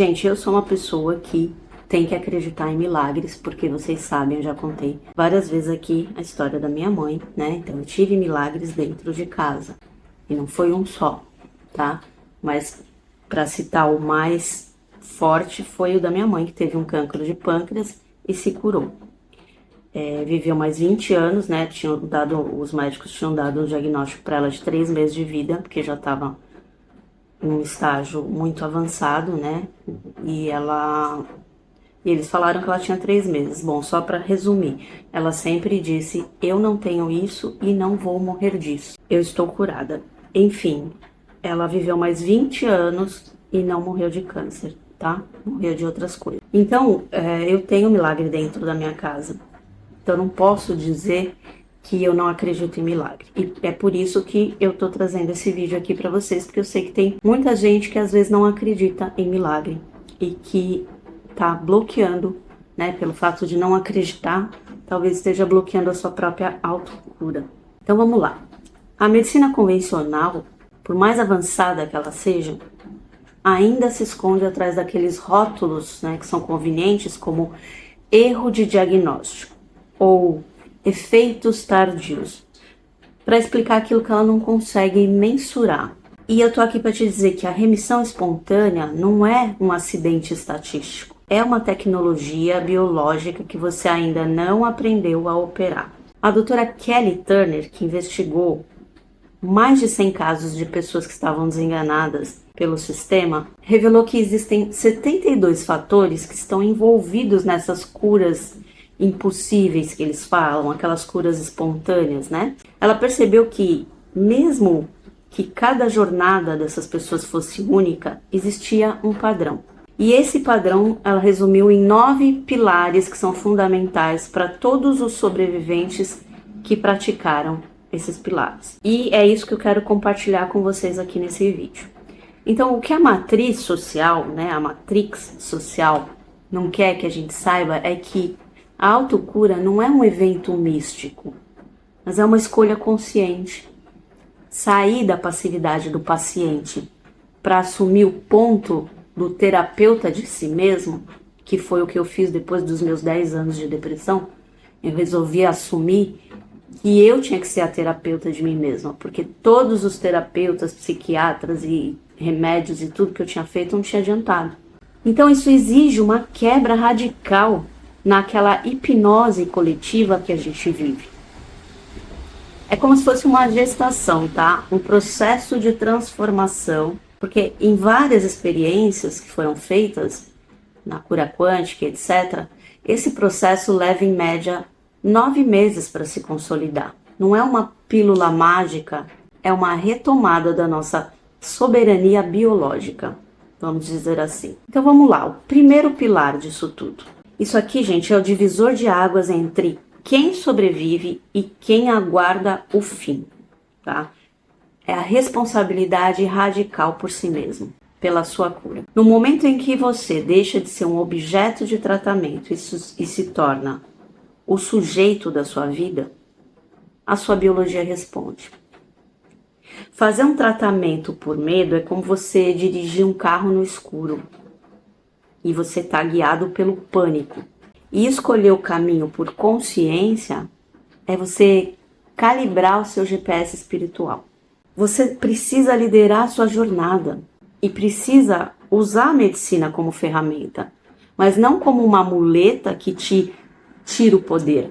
Gente, eu sou uma pessoa que tem que acreditar em milagres, porque vocês sabem, eu já contei várias vezes aqui a história da minha mãe, né? Então eu tive milagres dentro de casa. E não foi um só, tá? Mas para citar o mais forte foi o da minha mãe, que teve um cancro de pâncreas e se curou. Viveu mais 20 anos, né? Os médicos tinham dado um diagnóstico para ela de 3 meses de vida, porque já estava em um estágio muito avançado, né? E eles falaram que ela tinha 3 meses. Bom, só para resumir, ela sempre disse: eu não tenho isso e não vou morrer disso. Eu estou curada. Enfim, ela viveu mais 20 anos e não morreu de câncer, tá? Morreu de outras coisas. Então, eu tenho milagre dentro da minha casa. Então, não posso dizer que eu não acredito em milagre. E é por isso que eu tô trazendo esse vídeo aqui para vocês, porque eu sei que tem muita gente que às vezes não acredita em milagre e que tá bloqueando, né, pelo fato de não acreditar, talvez esteja bloqueando a sua própria autocura. Então vamos lá. A medicina convencional, por mais avançada que ela seja, ainda se esconde atrás daqueles rótulos, né, que são convenientes, como erro de diagnóstico ou efeitos tardios, para explicar aquilo que ela não consegue mensurar. E eu tô aqui para te dizer que a remissão espontânea não é um acidente estatístico, é uma tecnologia biológica que você ainda não aprendeu a operar. A doutora Kelly Turner, que investigou mais de 100 casos de pessoas que estavam desenganadas pelo sistema, revelou que existem 72 fatores que estão envolvidos nessas curas impossíveis que eles falam, aquelas curas espontâneas, né? Ela percebeu que, mesmo que cada jornada dessas pessoas fosse única, existia um padrão. E esse padrão ela resumiu em 9 pilares que são fundamentais para todos os sobreviventes que praticaram esses pilares. E é isso que eu quero compartilhar com vocês aqui nesse vídeo. Então, o que a matriz social, né, a matrix social, não quer que a gente saiba é que a autocura não é um evento místico, mas é uma escolha consciente. Sair da passividade do paciente para assumir o ponto do terapeuta de si mesmo, que foi o que eu fiz depois dos meus 10 anos de depressão. Eu resolvi assumir que eu tinha que ser a terapeuta de mim mesma, porque todos os terapeutas, psiquiatras e remédios e tudo que eu tinha feito não tinha adiantado. Então isso exige uma quebra radical naquela hipnose coletiva que a gente vive. É como se fosse uma gestação, tá? Um processo de transformação, porque em várias experiências que foram feitas na cura quântica, etc., esse processo leva em média 9 meses para se consolidar. Não é uma pílula mágica, é uma retomada da nossa soberania biológica, vamos dizer assim. Então vamos lá, o primeiro pilar disso tudo. Isso aqui, gente, é o divisor de águas entre quem sobrevive e quem aguarda o fim, tá? É a responsabilidade radical por si mesmo, pela sua cura. No momento em que você deixa de ser um objeto de tratamento e se torna o sujeito da sua vida, a sua biologia responde. Fazer um tratamento por medo é como você dirigir um carro no escuro e você está guiado pelo pânico. E escolher o caminho por consciência é você calibrar o seu GPS espiritual. Você precisa liderar a sua jornada e precisa usar a medicina como ferramenta, mas não como uma muleta que te tira o poder,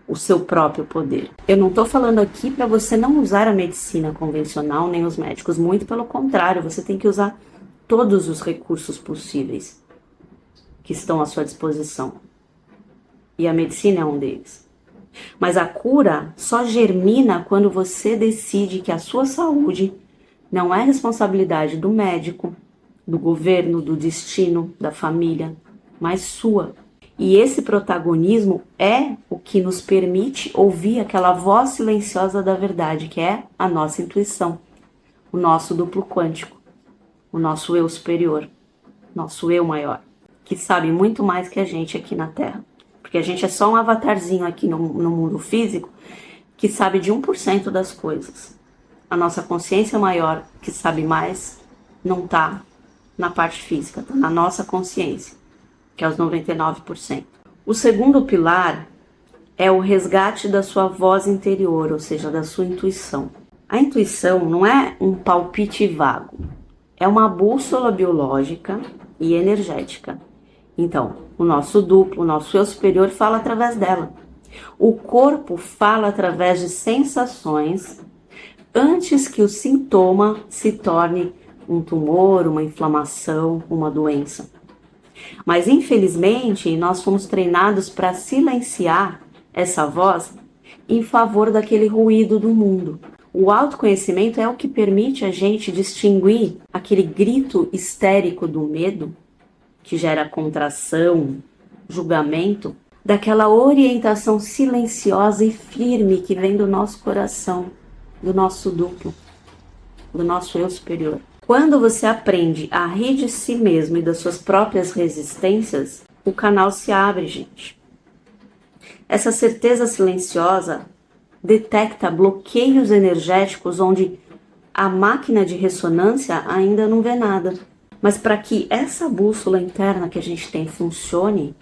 o seu próprio poder. Eu não estou falando aqui para você não usar a medicina convencional nem os médicos, muito pelo contrário, você tem que usar todos os recursos possíveis que estão à sua disposição. E a medicina é um deles. Mas a cura só germina quando você decide que a sua saúde não é responsabilidade do médico, do governo, do destino, da família, mas sua. E esse protagonismo é o que nos permite ouvir aquela voz silenciosa da verdade, que é a nossa intuição, o nosso duplo quântico, o nosso eu superior, nosso eu maior, que sabe muito mais que a gente aqui na Terra. Porque a gente é só um avatarzinho aqui no mundo físico que sabe de 1% das coisas. A nossa consciência maior, que sabe mais, não está na parte física, tá? Na nossa consciência, que é os 99%. O segundo pilar é o resgate da sua voz interior, ou seja, da sua intuição. A intuição não é um palpite vago, é uma bússola biológica e energética. Então, o nosso duplo, o nosso eu superior fala através dela. O corpo fala através de sensações antes que o sintoma se torne um tumor, uma inflamação, uma doença. Mas, infelizmente, nós fomos treinados para silenciar essa voz em favor daquele ruído do mundo. O autoconhecimento é o que permite a gente distinguir aquele grito histérico do medo, que gera contração, julgamento, daquela orientação silenciosa e firme que vem do nosso coração, do nosso duplo, do nosso eu superior. Quando você aprende a rir de si mesmo e das suas próprias resistências, o canal se abre, gente. Essa certeza silenciosa detecta bloqueios energéticos onde a máquina de ressonância ainda não vê nada. Mas para que essa bússola interna que a gente tem funcione,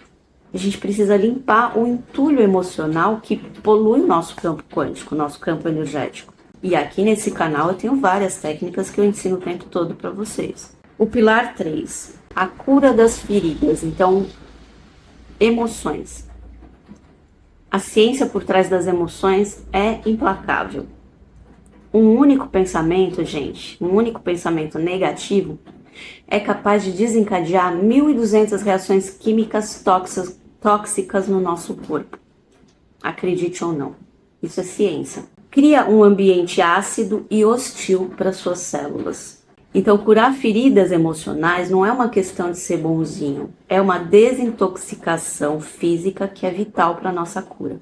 a gente precisa limpar o entulho emocional que polui o nosso campo quântico, o nosso campo energético. E aqui nesse canal eu tenho várias técnicas que eu ensino o tempo todo para vocês. O pilar 3, a cura das feridas. Então, emoções. A ciência por trás das emoções é implacável. Um único pensamento, gente, um único pensamento negativo é capaz de desencadear 1.200 reações químicas tóxicas no nosso corpo. Acredite ou não, isso é ciência. Cria um ambiente ácido e hostil para suas células. Então, curar feridas emocionais não é uma questão de ser bonzinho, é uma desintoxicação física que é vital para a nossa cura.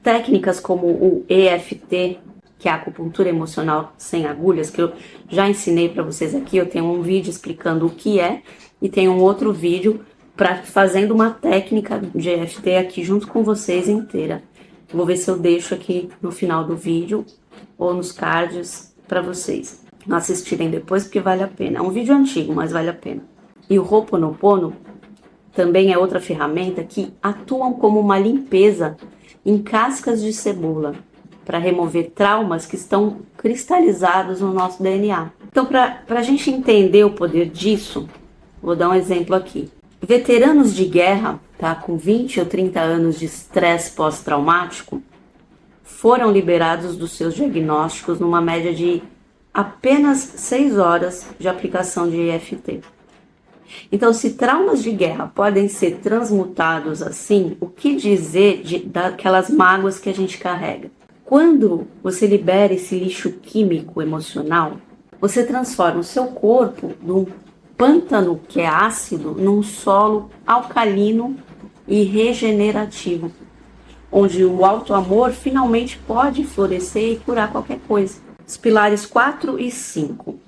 Técnicas como o EFT, que é a acupuntura emocional sem agulhas, que eu já ensinei para vocês aqui, eu tenho um vídeo explicando o que é, e tenho um outro vídeo fazendo uma técnica de EFT aqui junto com vocês inteira. Vou ver se eu deixo aqui no final do vídeo ou nos cards para vocês assistirem depois, porque vale a pena. É um vídeo antigo, mas vale a pena. E o Ho'oponopono também é outra ferramenta que atuam como uma limpeza em cascas de cebola para remover traumas que estão cristalizados no nosso DNA. Então, para a gente entender o poder disso, vou dar um exemplo aqui. Veteranos de guerra, tá, com 20 ou 30 anos de estresse pós-traumático, foram liberados dos seus diagnósticos numa média de apenas 6 horas de aplicação de EFT. Então, se traumas de guerra podem ser transmutados assim, o que dizer daquelas mágoas que a gente carrega? Quando você libera esse lixo químico emocional, você transforma o seu corpo num pântano que é ácido num solo alcalino e regenerativo, onde o auto-amor finalmente pode florescer e curar qualquer coisa. Os pilares 4 e 5.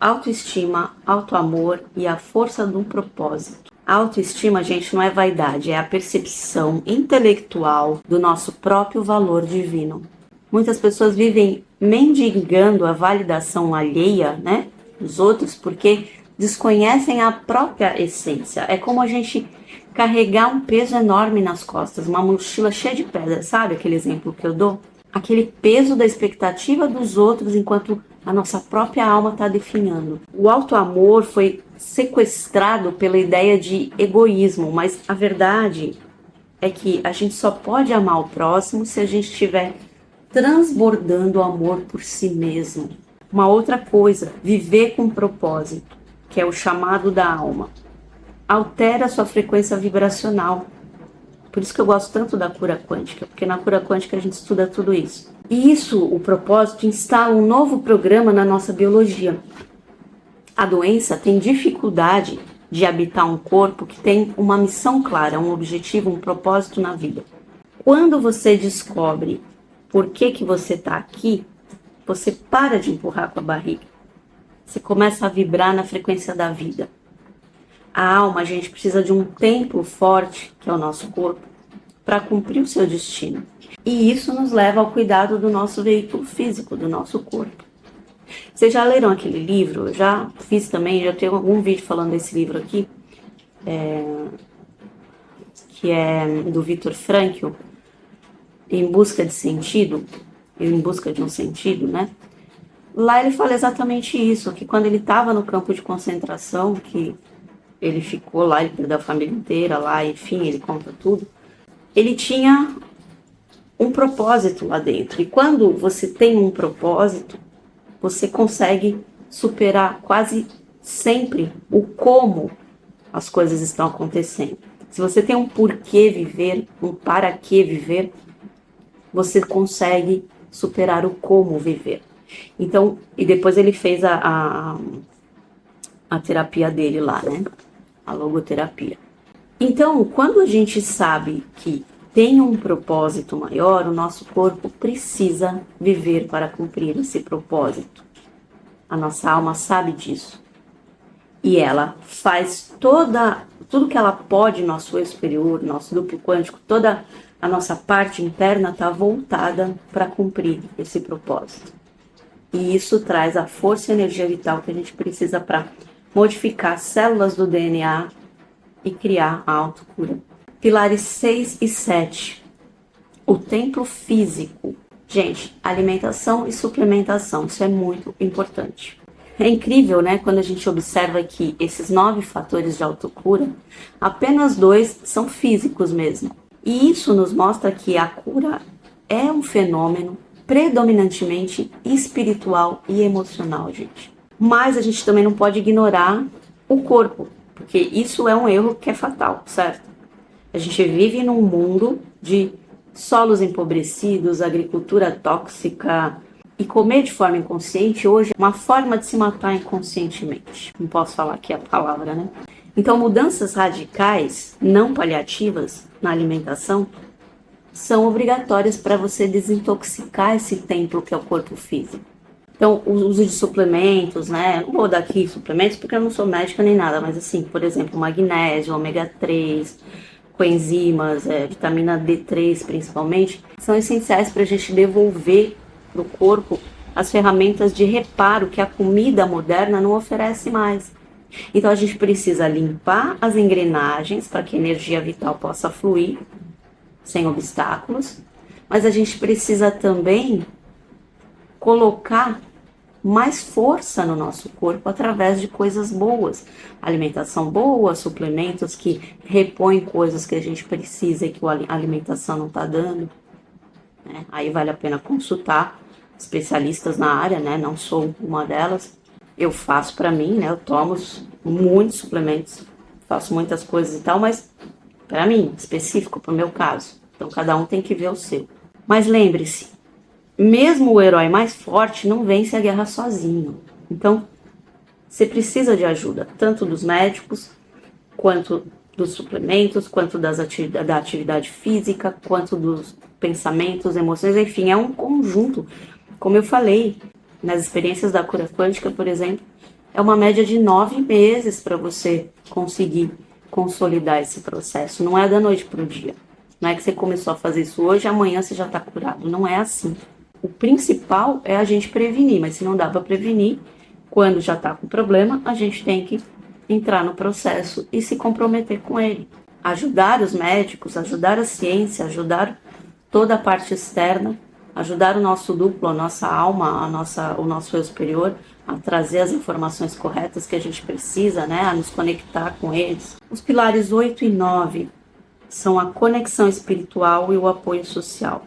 Autoestima, auto-amor e a força do propósito. A autoestima, gente, não é vaidade, é a percepção intelectual do nosso próprio valor divino. Muitas pessoas vivem mendigando a validação alheia, né, dos outros, porque desconhecem a própria essência. É como a gente carregar um peso enorme nas costas, uma mochila cheia de pedras, sabe aquele exemplo que eu dou? Aquele peso da expectativa dos outros enquanto a nossa própria alma está definhando. O auto-amor foi sequestrado pela ideia de egoísmo, mas a verdade é que a gente só pode amar o próximo se a gente estiver transbordando o amor por si mesmo. Uma outra coisa, viver com propósito, que é o chamado da alma. Altera a sua frequência vibracional. Por isso que eu gosto tanto da cura quântica, porque na cura quântica a gente estuda tudo isso. E isso, o propósito, instala um novo programa na nossa biologia. A doença tem dificuldade de habitar um corpo que tem uma missão clara, um objetivo, um propósito na vida. Quando você descobre por que você está aqui, você para de empurrar com a barriga. Você começa a vibrar na frequência da vida. A alma, a gente precisa de um templo forte, que é o nosso corpo, para cumprir o seu destino. E isso nos leva ao cuidado do nosso veículo físico, do nosso corpo. Vocês já leram aquele livro? Eu já fiz também, já tenho algum vídeo falando desse livro aqui, que é do Viktor Frankl, Em Busca de Sentido, Em Busca de um Sentido, né? Lá ele fala exatamente isso, que quando ele estava no campo de concentração, que ele ficou lá, ele perdeu a família inteira lá, enfim, ele conta tudo, ele tinha um propósito lá dentro. E quando você tem um propósito, você consegue superar quase sempre o como as coisas estão acontecendo. Se você tem um porquê viver, um para que viver, você consegue superar o como viver. Então, e depois ele fez a terapia dele lá, né? A logoterapia. Então, quando a gente sabe que tem um propósito maior, o nosso corpo precisa viver para cumprir esse propósito. A nossa alma sabe disso. E ela faz tudo que ela pode, nosso eu superior, nosso duplo quântico, toda a nossa parte interna está voltada para cumprir esse propósito. E isso traz a força e energia vital que a gente precisa para modificar células do DNA e criar a autocura. Pilares 6 e 7. O templo físico. Gente, alimentação e suplementação, isso é muito importante. É incrível, né, quando a gente observa que esses 9 fatores de autocura, apenas 2 são físicos mesmo. E isso nos mostra que a cura é um fenômeno predominantemente espiritual e emocional, gente. Mas a gente também não pode ignorar o corpo, porque isso é um erro que é fatal, certo? A gente vive num mundo de solos empobrecidos, agricultura tóxica, e comer de forma inconsciente hoje é uma forma de se matar inconscientemente. Não posso falar aqui a palavra, né? Então, mudanças radicais, não paliativas, na alimentação, são obrigatórias para você desintoxicar esse templo que é o corpo físico. Então, o uso de suplementos, né? Não vou dar aqui suplementos porque eu não sou médica nem nada, mas assim, por exemplo, magnésio, ômega 3, coenzimas, vitamina D3 principalmente, são essenciais para a gente devolver para o corpo as ferramentas de reparo que a comida moderna não oferece mais. Então a gente precisa limpar as engrenagens para que a energia vital possa fluir sem obstáculos, mas a gente precisa também colocar mais força no nosso corpo através de coisas boas, alimentação boa, suplementos que repõem coisas que a gente precisa e que a alimentação não está dando, né? Aí vale a pena consultar especialistas na área, né? Não sou uma delas. Eu faço para mim, né? Eu tomo muitos suplementos, faço muitas coisas e tal, mas para mim, específico para o meu caso. Então cada um tem que ver o seu. Mas lembre-se, mesmo o herói mais forte não vence a guerra sozinho. Então, você precisa de ajuda, tanto dos médicos, quanto dos suplementos, quanto da atividade física, quanto dos pensamentos, emoções, enfim, é um conjunto. Como eu falei, nas experiências da cura quântica, por exemplo, é uma média de 9 meses para você conseguir consolidar esse processo. Não é da noite para o dia. Não é que você começou a fazer isso hoje e amanhã você já está curado. Não é assim. O principal é a gente prevenir, mas se não dá para prevenir, quando já está com problema, a gente tem que entrar no processo e se comprometer com ele. Ajudar os médicos, ajudar a ciência, ajudar toda a parte externa, ajudar o nosso duplo, a nossa alma, o nosso eu superior, a trazer as informações corretas que a gente precisa, né, a nos conectar com eles. Os pilares 8 e 9 são a conexão espiritual e o apoio social.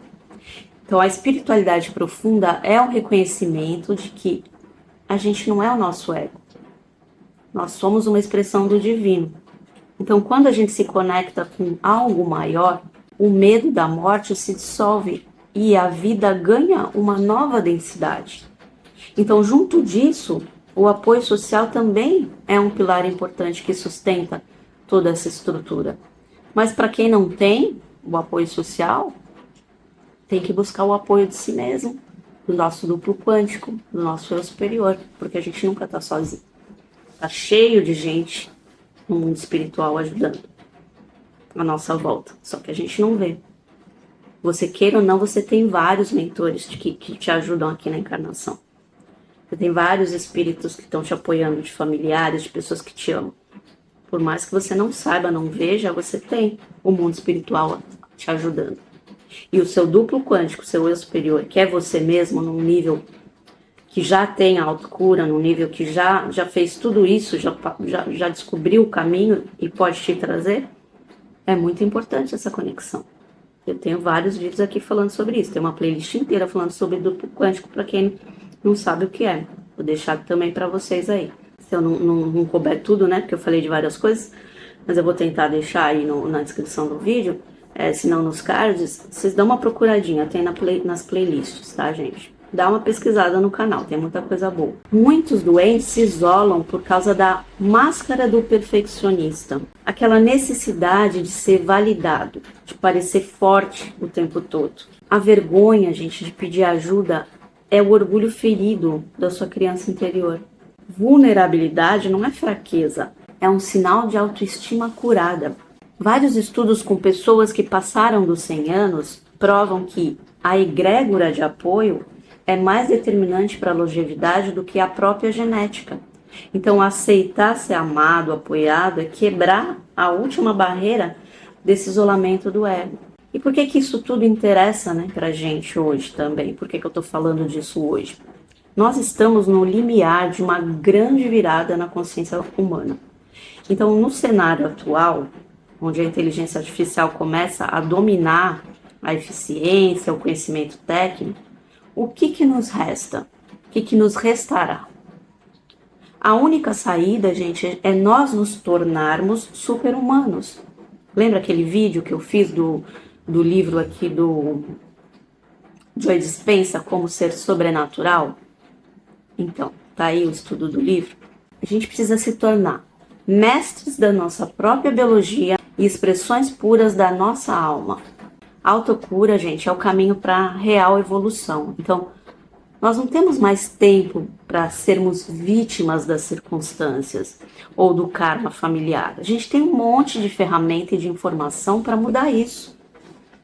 Então, a espiritualidade profunda é o reconhecimento de que a gente não é o nosso ego. Nós somos uma expressão do divino. Então, quando a gente se conecta com algo maior, o medo da morte se dissolve e a vida ganha uma nova densidade. Então, junto disso, o apoio social também é um pilar importante que sustenta toda essa estrutura. Mas para quem não tem o apoio social, tem que buscar o apoio de si mesmo, do nosso duplo quântico, do nosso eu superior, porque a gente nunca está sozinho. Está cheio de gente no mundo espiritual ajudando à nossa volta, só que a gente não vê. Você queira ou não, você tem vários mentores que te ajudam aqui na encarnação. Você tem vários espíritos que estão te apoiando, de familiares, de pessoas que te amam. Por mais que você não saiba, não veja, você tem o mundo espiritual te ajudando. E o seu duplo quântico, seu eu superior, que é você mesmo, num nível que já tem a autocura, num nível que já fez tudo isso, já descobriu o caminho e pode te trazer, é muito importante essa conexão. Eu tenho vários vídeos aqui falando sobre isso. Tem uma playlist inteira falando sobre duplo quântico para quem não sabe o que é. Vou deixar também para vocês aí. Se eu não couber tudo, né? Porque eu falei de várias coisas, mas eu vou tentar deixar aí na descrição do vídeo. Se não nos cards, vocês dão uma procuradinha, tem nas playlists, tá, gente? Dá uma pesquisada no canal, tem muita coisa boa. Muitos doentes se isolam por causa da máscara do perfeccionista. Aquela necessidade de ser validado, de parecer forte o tempo todo. A vergonha, gente, de pedir ajuda é o orgulho ferido da sua criança interior. Vulnerabilidade não é fraqueza, é um sinal de autoestima curada. Vários estudos com pessoas que passaram dos 100 anos provam que a egrégora de apoio é mais determinante para a longevidade do que a própria genética. Então, aceitar ser amado, apoiado, é quebrar a última barreira desse isolamento do ego. E por que isso tudo interessa, né, para a gente hoje também? Por que eu estou falando disso hoje? Nós estamos no limiar de uma grande virada na consciência humana. Então, no cenário atual, onde a inteligência artificial começa a dominar a eficiência, o conhecimento técnico, o que nos resta? O que nos restará? A única saída, gente, é nós nos tornarmos super-humanos. Lembra aquele vídeo que eu fiz do livro aqui do Joe Dispenza, Como Ser Sobrenatural? Então, tá aí o estudo do livro. A gente precisa se tornar mestres da nossa própria biologia e expressões puras da nossa alma. A autocura, gente, é o caminho para a real evolução. Então, nós não temos mais tempo para sermos vítimas das circunstâncias ou do karma familiar. A gente tem um monte de ferramenta e de informação para mudar isso.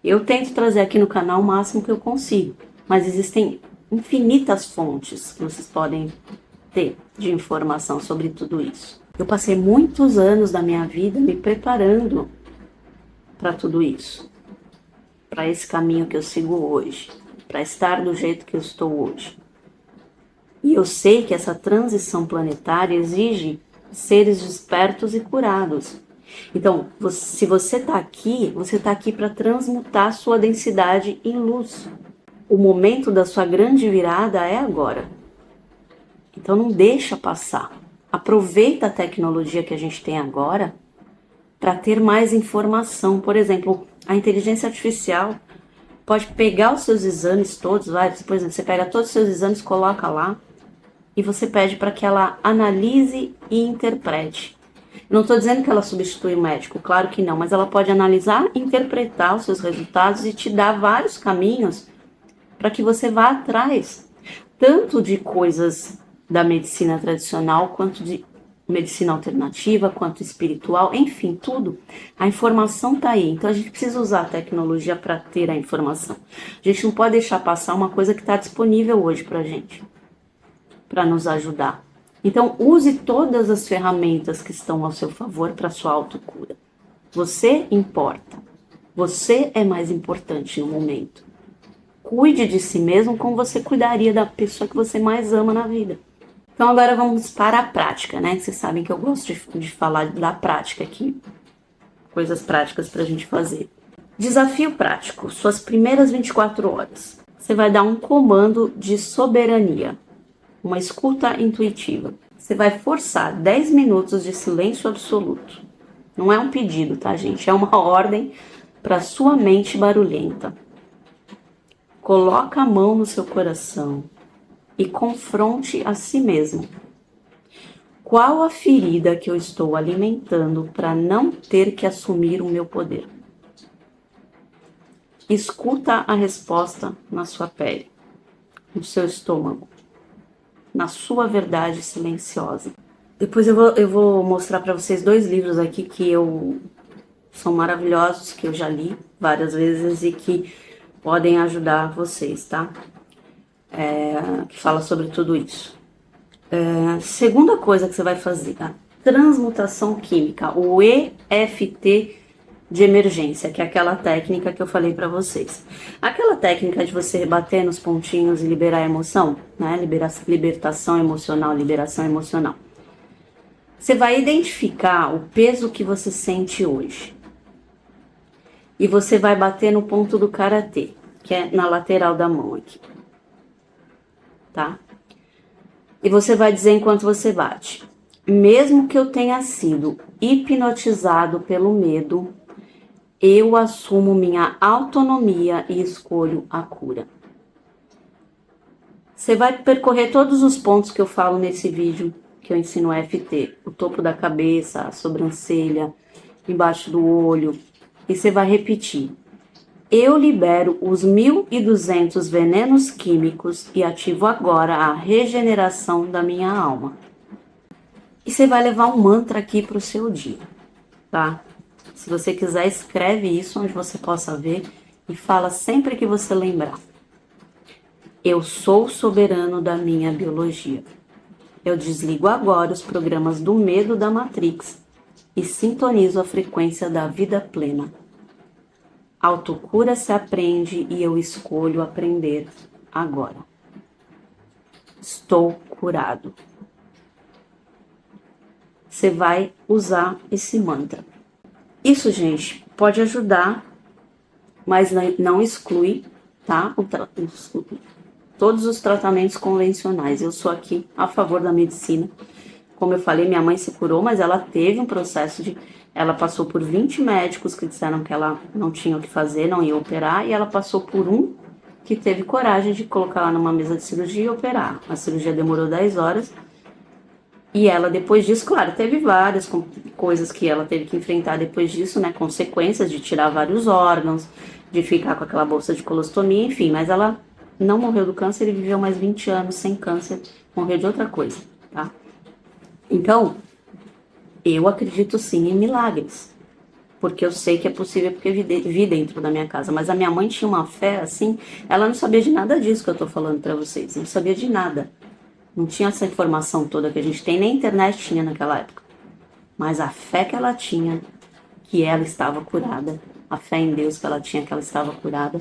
Eu tento trazer aqui no canal o máximo que eu consigo, mas existem infinitas fontes que vocês podem ter de informação sobre tudo isso. Eu passei muitos anos da minha vida me preparando para tudo isso, para esse caminho que eu sigo hoje, para estar do jeito que eu estou hoje. E eu sei que essa transição planetária exige seres despertos e curados. Então, se você está aqui para transmutar sua densidade em luz. O momento da sua grande virada é agora. Então não deixa passar. Aproveita a tecnologia que a gente tem agora para ter mais informação. Por exemplo, a inteligência artificial pode pegar os seus exames todos, por exemplo, você pega todos os seus exames, coloca lá e você pede para que ela analise e interprete. Não estou dizendo que ela substitui o médico, claro que não, mas ela pode analisar, interpretar os seus resultados e te dar vários caminhos para que você vá atrás, tanto de coisas da medicina tradicional, quanto de medicina alternativa, quanto espiritual, enfim, tudo. A informação está aí, então a gente precisa usar a tecnologia para ter a informação. A gente não pode deixar passar uma coisa que está disponível hoje para a gente, para nos ajudar. Então, use todas as ferramentas que estão ao seu favor para sua autocura. Você importa. Você é mais importante no momento. Cuide de si mesmo como você cuidaria da pessoa que você mais ama na vida. Então agora vamos para a prática, né? Vocês sabem que eu gosto de falar da prática aqui. Coisas práticas para a gente fazer. Desafio prático. Suas primeiras 24 horas. Você vai dar um comando de soberania. Uma escuta intuitiva. Você vai forçar 10 minutos de silêncio absoluto. Não é um pedido, tá, gente? É uma ordem para sua mente barulhenta. Coloca a mão no seu coração e confronte a si mesmo. Qual a ferida que eu estou alimentando para não ter que assumir o meu poder? Escuta a resposta na sua pele, no seu estômago, na sua verdade silenciosa. Depois eu vou mostrar para vocês 2 livros aqui que são maravilhosos, que eu já li várias vezes e que podem ajudar vocês, tá? Que fala sobre tudo isso. Segunda coisa que você vai fazer, a transmutação química, o EFT de emergência, que é aquela técnica que eu falei para vocês. Aquela técnica de você bater nos pontinhos e liberar a emoção, né? Libertação emocional, liberação emocional. Você vai identificar o peso que você sente hoje. E você vai bater no ponto do karatê, que é na lateral da mão aqui. Tá? E você vai dizer enquanto você bate: mesmo que eu tenha sido hipnotizado pelo medo, eu assumo minha autonomia e escolho a cura. Você vai percorrer todos os pontos que eu falo nesse vídeo que eu ensino EFT. O topo da cabeça, a sobrancelha, embaixo do olho. E você vai repetir: eu libero os 1.200 venenos químicos e ativo agora a regeneração da minha alma. E você vai levar um mantra aqui para o seu dia, tá? Se você quiser, escreve isso onde você possa ver e fala sempre que você lembrar. Eu sou soberano da minha biologia. Eu desligo agora os programas do medo da Matrix e sintonizo a frequência da vida plena. Autocura se aprende e eu escolho aprender agora. Estou curado. Você vai usar esse mantra. Isso, gente, pode ajudar, mas não exclui, tá? Todos os tratamentos convencionais. Eu sou aqui a favor da medicina. Como eu falei, minha mãe se curou, mas ela teve um processo de... Ela passou por 20 médicos que disseram que ela não tinha o que fazer, não ia operar, e ela passou por um que teve coragem de colocar ela numa mesa de cirurgia e operar. A cirurgia demorou 10 horas, e ela, depois disso, claro, teve várias coisas que ela teve que enfrentar depois disso, né, consequências de tirar vários órgãos, de ficar com aquela bolsa de colostomia, enfim, mas ela não morreu do câncer e viveu mais 20 anos sem câncer, morreu de outra coisa, tá? Então, eu acredito sim em milagres, porque eu sei que é possível, porque vi dentro da minha casa, mas a minha mãe tinha uma fé assim, ela não sabia de nada disso que eu tô falando pra vocês, não sabia de nada, não tinha essa informação toda que a gente tem, nem internet tinha naquela época, mas a fé que ela tinha, que ela estava curada, a fé em Deus que ela tinha, que ela estava curada,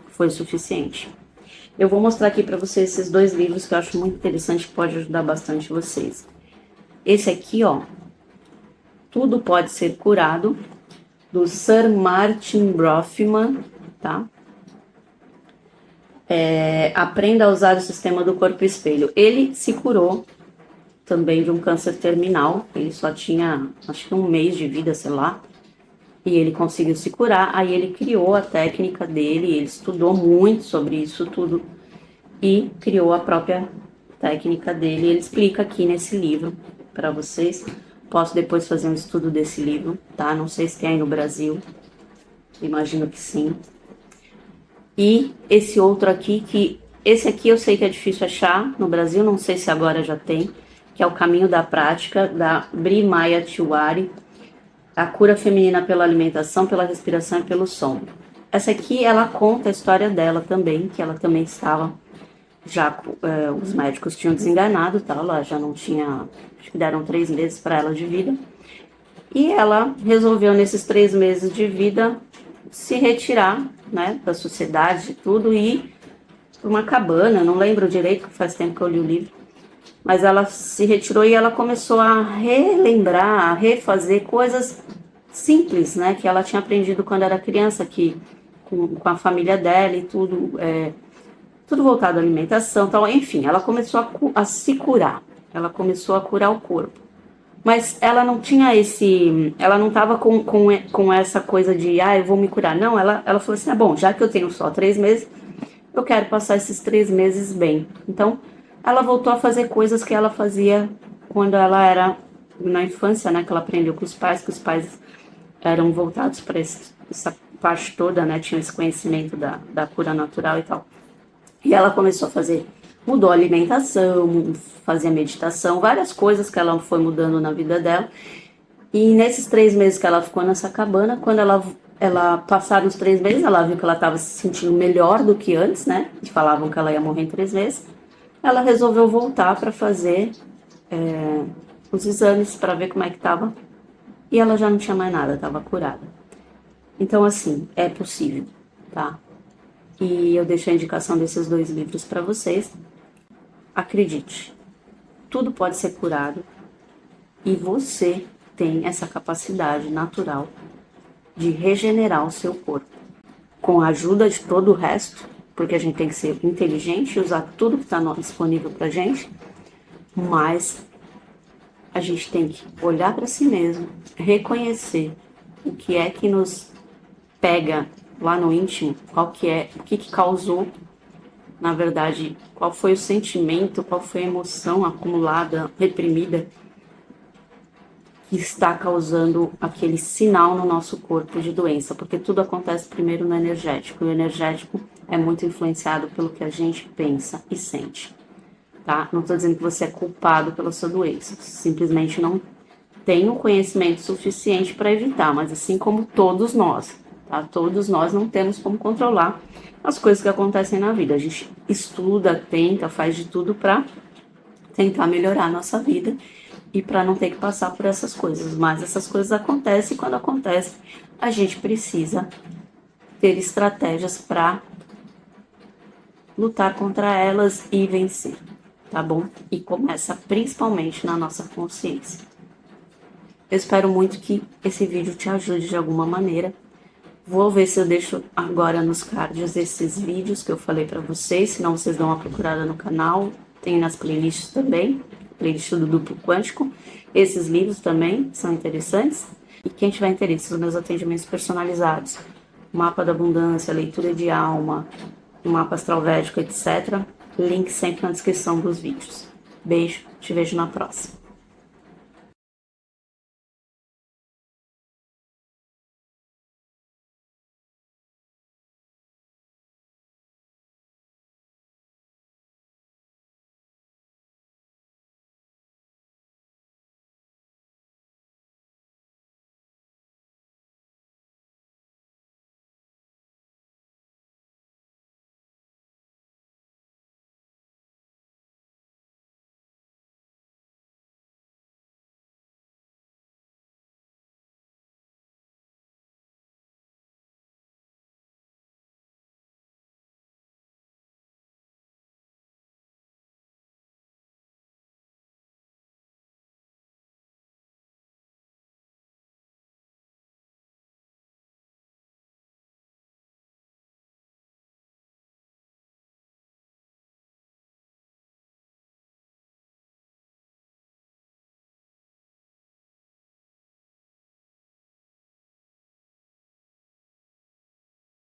foi o suficiente. Eu vou mostrar aqui pra vocês esses dois livros que eu acho muito interessante, que pode ajudar bastante vocês. Esse aqui, ó, Tudo Pode Ser Curado, do Sir Martin Brofman, tá? Aprenda a usar o sistema do corpo espelho. Ele se curou também de um câncer terminal, ele só tinha, acho que um mês de vida, sei lá, e ele conseguiu se curar, aí ele criou a técnica dele, ele estudou muito sobre isso tudo, e criou a própria técnica dele, ele explica aqui nesse livro para vocês. Posso depois fazer um estudo desse livro, tá? Não sei se tem aí no Brasil, imagino que sim. E esse outro aqui, esse aqui eu sei que é difícil achar no Brasil, não sei se agora já tem, que é O Caminho da Prática, da Bri Maya Tiwari, a cura feminina pela alimentação, pela respiração e pelo som. Essa aqui, ela conta a história dela também, que ela também estava, já os médicos tinham desenganado, tá? Ela já não tinha, acho que deram 3 meses para ela de vida, e ela resolveu nesses 3 meses de vida se retirar, né, da sociedade e tudo, e ir para uma cabana, não lembro direito, faz tempo que eu li o livro, mas ela se retirou e ela começou a relembrar, a refazer coisas simples, né, que ela tinha aprendido quando era criança, que com a família dela e tudo, tudo voltado à alimentação, tal. Enfim, ela começou a se curar, ela começou a curar o corpo. Mas ela não tinha ela não estava com essa coisa de, eu vou me curar. Não, ela falou assim, bom, já que eu tenho só 3 meses, eu quero passar esses 3 meses bem. Então, ela voltou a fazer coisas que ela fazia quando ela era na infância, né, que ela aprendeu com os pais, que os pais eram voltados para essa parte toda, né, tinham esse conhecimento da cura natural e tal. E ela começou a fazer, mudou a alimentação, fazia meditação, várias coisas que ela foi mudando na vida dela. E nesses 3 meses que ela ficou nessa cabana, quando ela passaram os 3 meses, ela viu que ela estava se sentindo melhor do que antes, né? E falavam que ela ia morrer em 3 meses. ela resolveu voltar para fazer os exames para ver como é que tava. E ela já não tinha mais nada, tava curada. Então, assim, é possível, tá? E eu deixo a indicação desses 2 livros para vocês. Acredite, tudo pode ser curado e você tem essa capacidade natural de regenerar o seu corpo. Com a ajuda de todo o resto, porque a gente tem que ser inteligente e usar tudo que está disponível pra gente, mas a gente tem que olhar para si mesmo, reconhecer o que é que nos pega lá no íntimo, qual que é, o que causou, na verdade, qual foi o sentimento, qual foi a emoção acumulada, reprimida, que está causando aquele sinal no nosso corpo de doença, porque tudo acontece primeiro no energético, e o energético é muito influenciado pelo que a gente pensa e sente, tá? Não estou dizendo que você é culpado pela sua doença, simplesmente não tem o conhecimento suficiente para evitar, mas assim como todos nós, tá? Todos nós não temos como controlar as coisas que acontecem na vida. A gente estuda, tenta, faz de tudo para tentar melhorar a nossa vida e para não ter que passar por essas coisas. Mas essas coisas acontecem e quando acontece, a gente precisa ter estratégias para lutar contra elas e vencer, tá bom? E começa principalmente na nossa consciência. Eu espero muito que esse vídeo te ajude de alguma maneira. Vou ver se eu deixo agora nos cards esses vídeos que eu falei para vocês, senão vocês dão uma procurada no canal. Tem nas playlists também, playlist do Duplo Quântico. Esses livros também são interessantes. E quem tiver interesse nos meus atendimentos personalizados, mapa da abundância, leitura de alma, mapa astral védico, etc. Link sempre na descrição dos vídeos. Beijo, te vejo na próxima.